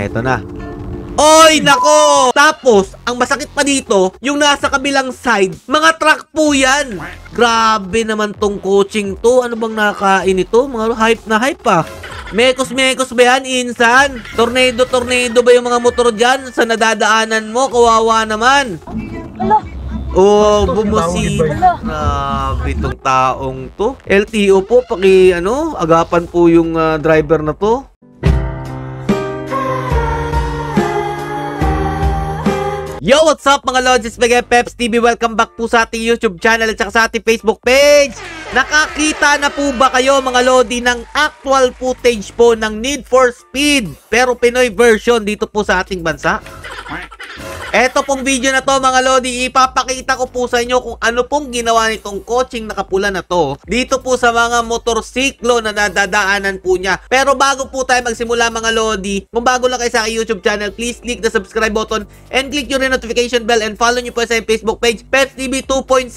Eto na. Oy, nako! Tapos, ang masakit pa dito, yung nasa kabilang side, mga truck po yan. Grabe naman tong coaching to. Ano bang nakain ito? Mga hype na hype pa. Mekos-mekos ba yan, insan? Tornado ba yung mga motor dyan sa nadadaanan mo? Kawawa naman. Oh, bumusi. Grabe itong taong to. LTO po, agapan po yung driver na to. Yo, what's up mga Lods? It's Peps TV. Welcome back po sa ating YouTube channel at saka sa ating Facebook page. Nakakita na po ba kayo mga Lodi ng actual footage po ng Need for Speed pero Pinoy version dito po sa ating bansa? Eto pong video na to mga Lodi, ipapakita ko po sa inyo kung ano pong ginawa nitong coaching nakapula na to dito po sa mga motorsiklo na nadadaanan po niya. Pero bago po tayo magsimula mga Lodi, kung bago lang kayo sa aking YouTube channel, please click the subscribe button and click yung notification bell and follow nyo po sa Facebook page, Peps TV 2.0.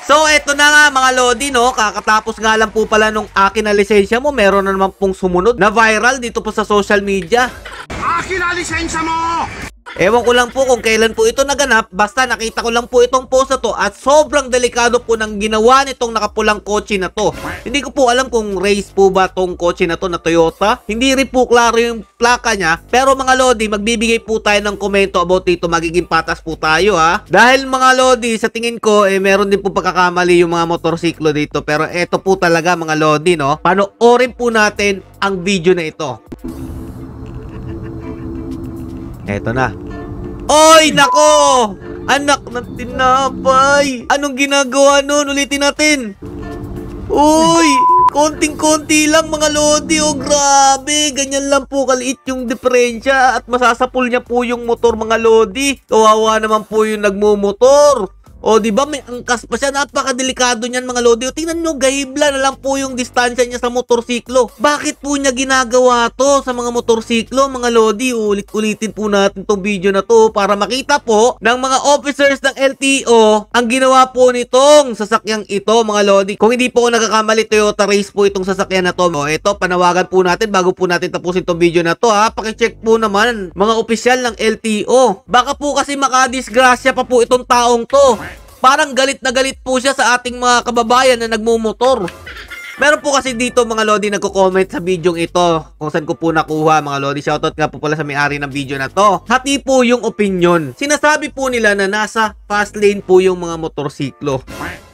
So, eto na nga mga Lodi, no? Kakatapos nga lang po pala nung akin na lisensya mo, meron na naman pong sumunod na viral dito po sa social media. Akin na lisensya mo! Ewan ko lang po kung kailan po ito naganap, basta nakita ko lang po itong post na to at sobrang delikado po ng ginawa nitong nakapulang kotse na to. Hindi ko po alam kung race po ba tong kotse na to na Toyota. Hindi rin po klaro yung plaka niya. Pero mga Lodi, magbibigay po tayo ng komento about dito. Magiging patas po tayo ha. Dahil mga Lodi, sa tingin ko, meron din po pagkakamali yung mga motorsiklo dito. Pero eto po talaga mga Lodi, no? Panoorin po natin ang video na ito. Eto na. Oy, nako! Anak ng tinapay! Anong ginagawa nun? Ulitin natin. Uy! Konting-konti lang mga Lodi. Oh, grabe. Ganyan lang po kaliit yung diferensya at masasapul niya po yung motor mga Lodi. Kawawa naman po yung nagmumotor. O, di ba may angkas pa siya? Napakadelikado niyan mga Lodi. O, tingnan nyo, gahibla na lang po yung distansya niya sa motorsiklo. Bakit po niya ginagawa to sa mga motorsiklo mga Lodi? Ulit-ulitin po natin tong video na to para makita po ng mga officers ng LTO ang ginawa po nitong sasakyang ito mga Lodi. Kung hindi po ako nagkakamali, Toyota Race po itong sasakyan na to. O, ito, panawagan po natin bago po natin tapusin tong video na to ha. Pakicheck po naman mga opisyal ng LTO. Baka po kasi makadisgrasya pa po itong taong to. Parang galit na galit po siya sa ating mga kababayan na nagmumotor. Meron po kasi dito mga Lodi nagko-comment sa video ito kung saan ko po nakuha mga Lodi. Shoutout nga po pala sa may-ari ng video na to. Hati po yung opinion. Sinasabi po nila na nasa fast lane po yung mga motorsiklo.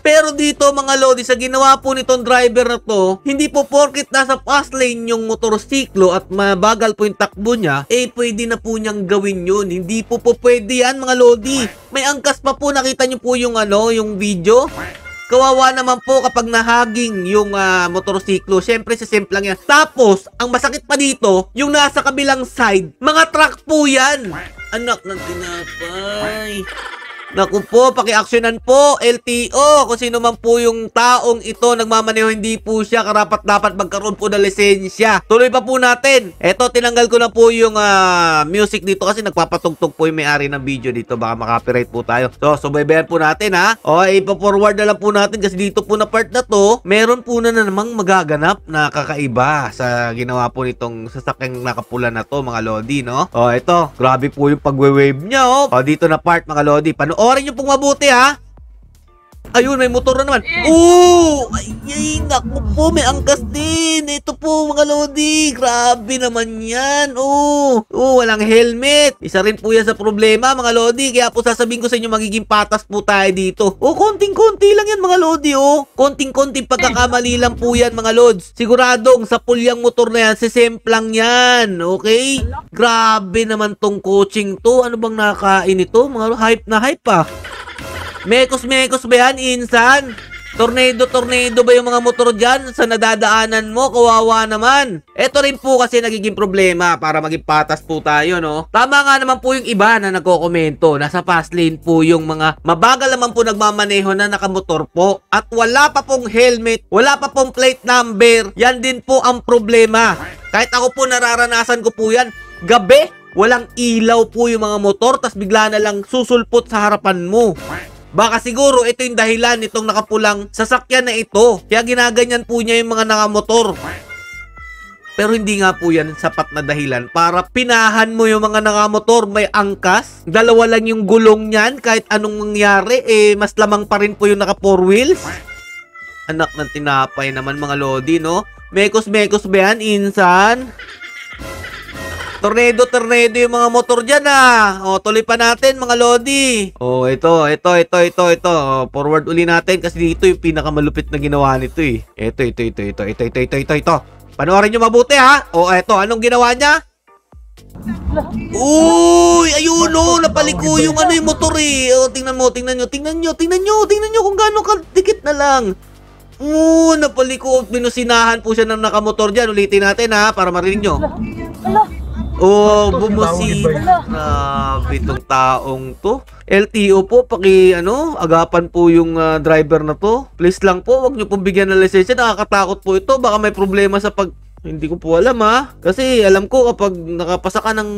Pero dito mga Lodi, sa ginawa po nitong driver na to, hindi po porket nasa fast lane yung motorsiklo at mabagal po yung takbo niya, pwede na po niyang gawin yun. Hindi po pwede yan mga Lodi. May angkas pa po, nakita niyo po yung yung video. Kawawa naman po kapag nahaging yung motorsiklo. Siyempre, simple lang yan. Tapos, ang masakit pa dito, yung nasa kabilang side, mga truck po yan. Anak ng tinapay. Naku po, paki-actionan po, LTO. Kung sino man po yung taong ito nagmamaneho, hindi po siya karapat-dapat magkaroon po ng lisensya. Tuloy pa po natin. Eto, tinanggal ko na po yung music dito kasi nagpapatugtog po yung may-ari ng video dito. Baka makapiright po tayo. So, subaybayan po natin ha. O, ipa-forward na lang po natin kasi dito po na part na to, meron po na namang magaganap na kakaiba sa ginawa po nitong sasakyang nakapula na to mga Lodi, no? O, ito, grabe po yung pagwe-wave niya, oh. O, dito na part mga Lodi. Orin nyo pong mabuti ha. Ayun, may motor na naman. Ay, naku po, may angkas din. Ito po mga Lodi, grabe naman yan. Walang helmet. Isa rin po yan sa problema mga Lodi. Kaya po sasabihin ko sa inyo, magiging patas po tayo dito. Konting-konti lang yan mga Lodi. Konting-konting pagkakamali lang po yan mga Lods. Siguradong sa pulyang motor na yan, sisemplang yan. Okay? Grabe naman tong coaching to. Ano bang nakain ito? Mga hype na hype pa. Mekos-mekos ba yan, insan? Tornado ba yung mga motor dyan sa nadadaanan mo? Kawawa naman. Ito rin po kasi nagiging problema para maging patas po tayo, no? Tama nga naman po yung iba na nagko-komento. Nasa fast lane po yung mga mabagal naman po nagmamaneho na nakamotor po. At wala pa pong helmet, wala pa pong plate number. Yan din po ang problema. Kahit ako po nararanasan ko po yan. Gabi, walang ilaw po yung mga motor, tas bigla na lang susulpot sa harapan mo. Baka siguro ito yung dahilan nitong nakapulang sasakyan na ito. Kaya ginaganyan po niya yung mga nakamotor. Pero hindi nga po yan sapat na dahilan para pinahan mo yung mga nakamotor may angkas. Dalawa lang yung gulong niyan, kahit anong mangyari, mas lamang pa rin po yung naka 4 wheels. Anak ng tinapay naman mga lodi, no? Mekos-mekos ba yan, insan? Tornado yung mga motor dyan, O, tuloy pa natin, mga lodi. O, ito. O, forward uli natin kasi dito yung pinakamalupit na ginawa nito, eh. Ito. Panoorin nyo mabuti, ha? O, ito. Anong ginawa niya? Uy, ayun, napaliko yung yung motor, eh. O, tingnan nyo kung gaano kadikit na lang. Napaliko. Binusinahan po siya ng nakamotor dyan. Ulitin natin, ha? Para marinig nyo. Bumusin. Grabe itong taong to. LTO po, agapan po yung driver na to. Please lang po, wag nyo pong bigyan ng lisensya. Nakakatakot po ito. Baka may problema sa Hindi ko po alam, Kasi alam ko kapag nakapasa ka ng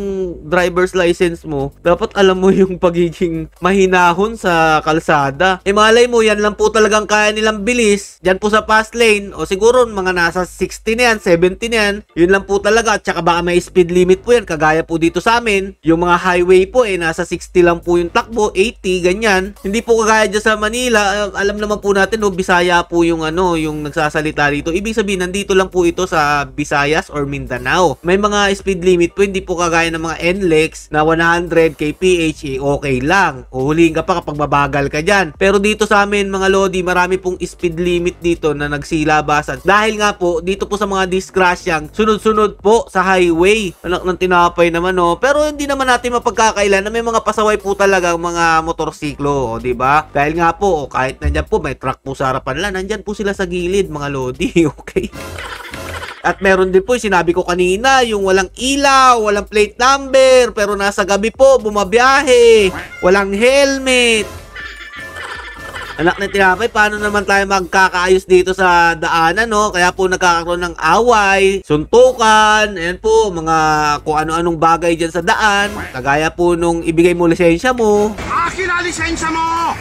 driver's license mo, dapat alam mo yung pagiging mahinahon sa kalsada. Malay mo, yan lang po talagang kaya nilang bilis. Diyan po sa fast lane, o siguro mga nasa 60 na yan, 70 na yan. Yun lang po talaga. At saka baka may speed limit po yan. Kagaya po dito sa amin, yung mga highway po, nasa 60 lang po yung takbo, 80, ganyan. Hindi po kagaya dyan sa Manila. Alam naman po natin, Bisaya po yung yung nagsasalita dito. Ibig sabihin, nandito lang po ito sa Visayas or Mindanao. May mga speed limit po, hindi po kagaya ng mga NLEX na 100 kph, okay lang. Uhulihin ka pa kapag mabagal ka dyan. Pero dito sa amin, mga lodi, marami pong speed limit dito na nagsilabasan. Dahil nga po, dito po sa mga disgrasyang sunod-sunod po sa highway. Anak ng tinapay naman, Pero hindi naman natin mapagkakailan na may mga pasaway po talaga mga motorsiklo, diba? Dahil nga po, kahit nandyan po, may truck po sa harapan lang, nandyan po sila sa gilid, mga lodi, okay? At meron din po, sinabi ko kanina, yung walang ilaw, walang plate number, pero nasa gabi po, bumabiyahe, walang helmet. Anak ng tinapay, paano naman tayo magkakaayos dito sa daanan, Kaya po nagkakaroon ng away, suntukan, ayan po, mga kung ano-anong bagay dyan sa daan. Kagaya po nung ibigay mo lisensya mo. Akin na lisensya mo!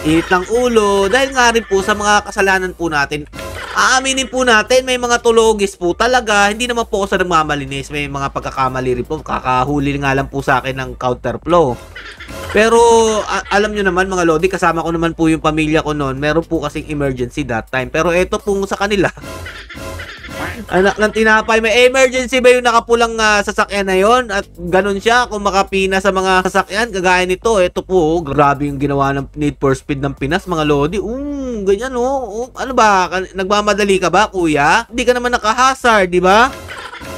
Init ng ulo, dahil nga rin po sa mga kasalanan po natin. Aaminin po natin, may mga tulogis po talaga. Hindi naman po ako sa nagmamalinis. May mga pagkakamali rin po. Kakahuli nga lang po sa akin ng counterflow. Pero alam nyo naman mga lodi, kasama ko naman po yung pamilya ko noon. Meron po kasing emergency that time. Pero eto po sa kanila. Anak ng tinapay, may emergency ba yung nakapulang sasakyan na yon? At ganun siya kung makapina sa mga sasakyan kagaya nito. Ito po, grabe yung ginawa ng Need for Speed ng Pinas, mga lodi. Ganyan, ano ba? Nagmamadali ka ba, kuya? Hindi ka naman naka-hazard, di ba?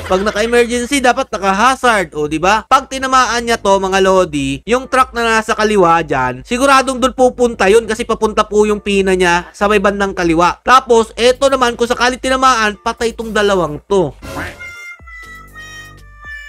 Pag naka-emergency, dapat naka-hazard, di ba? Pag tinamaan niya to, mga lodi, yung truck na nasa kaliwa dyan, siguradong doon pupunta yun kasi papunta po yung pina niya sa may bandang kaliwa. Tapos, eto naman, kung sakali tinamaan, patay itong dalawang to.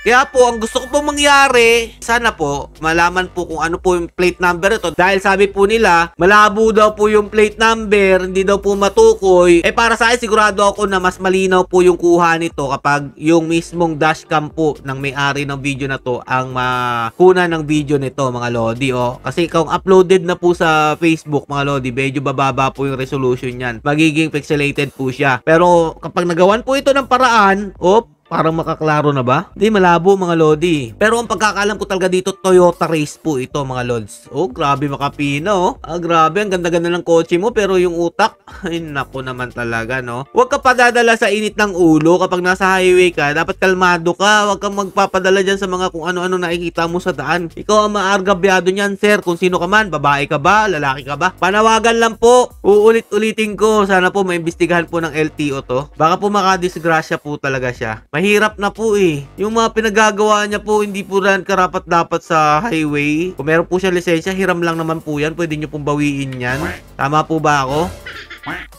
Kaya po, ang gusto ko pong mangyari, sana po, malaman po kung ano po yung plate number ito. Dahil sabi po nila, malabo daw po yung plate number, hindi daw po matukoy. Para sa akin, sigurado ako na mas malinaw po yung kuha nito kapag yung mismong dashcam po ng may-ari ng video na to ang makuna ng video nito, mga lodi, Kasi kung uploaded na po sa Facebook, mga lodi, medyo bababa po yung resolution yan. Magiging pixelated po siya. Pero kapag nagawan po ito ng paraan, parang makaklaro na ba? Hindi, malabo mga lodi. Pero ang pagkakalam ko talaga dito, Toyota Race po ito mga lods. Grabe makapina, grabe, ang ganda-ganda ng kotse mo, pero yung utak, ay naku naman talaga, Huwag ka padadala sa init ng ulo kapag nasa highway ka. Dapat kalmado ka. Huwag kang magpapadala dyan sa mga kung ano-ano nakikita mo sa daan. Ikaw ang maargabyado niyan, sir. Kung sino ka man, babae ka ba, lalaki ka ba? Panawagan lang po. Uulit-ulitin ko. Sana po maimbestigahan po ng LTO to. Baka po makadisgrasya po talaga siya. Mahirap na po Yung mga pinagagawa niya po, hindi po rin karapat-dapat sa highway. Kung meron po siya lisensya, hiram lang naman po yan. Pwede nyo pong bawiin yan. Tama po ba ako?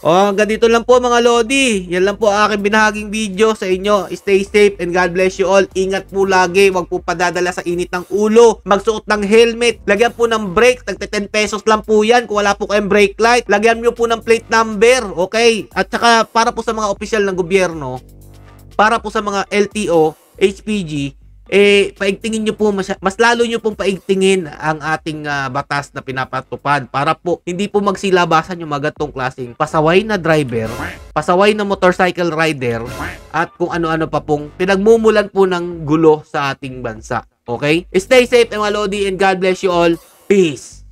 Hanggang dito lang po mga lodi. Yan lang po aking binahaging video sa inyo. Stay safe and God bless you all. Ingat po lagi. Huwag po padadala sa init ng ulo. Magsuot ng helmet. Lagyan po ng brake. Tagte 10 pesos lang po yan. Kung wala po kayong brake light, lagyan nyo po ng plate number. Okay? At saka para po sa mga opisyal ng gobyerno, para po sa mga LTO, HPG, paigtingin nyo po, mas lalo nyo pong paigtingin ang ating batas na pinapatupad para po hindi po magsilabasan yung mga gatong klaseng pasaway na driver, pasaway na motorcycle rider, at kung ano-ano pa pong pinagmumulan po ng gulo sa ating bansa. Okay? Stay safe, mga Lodi, and God bless you all. Peace!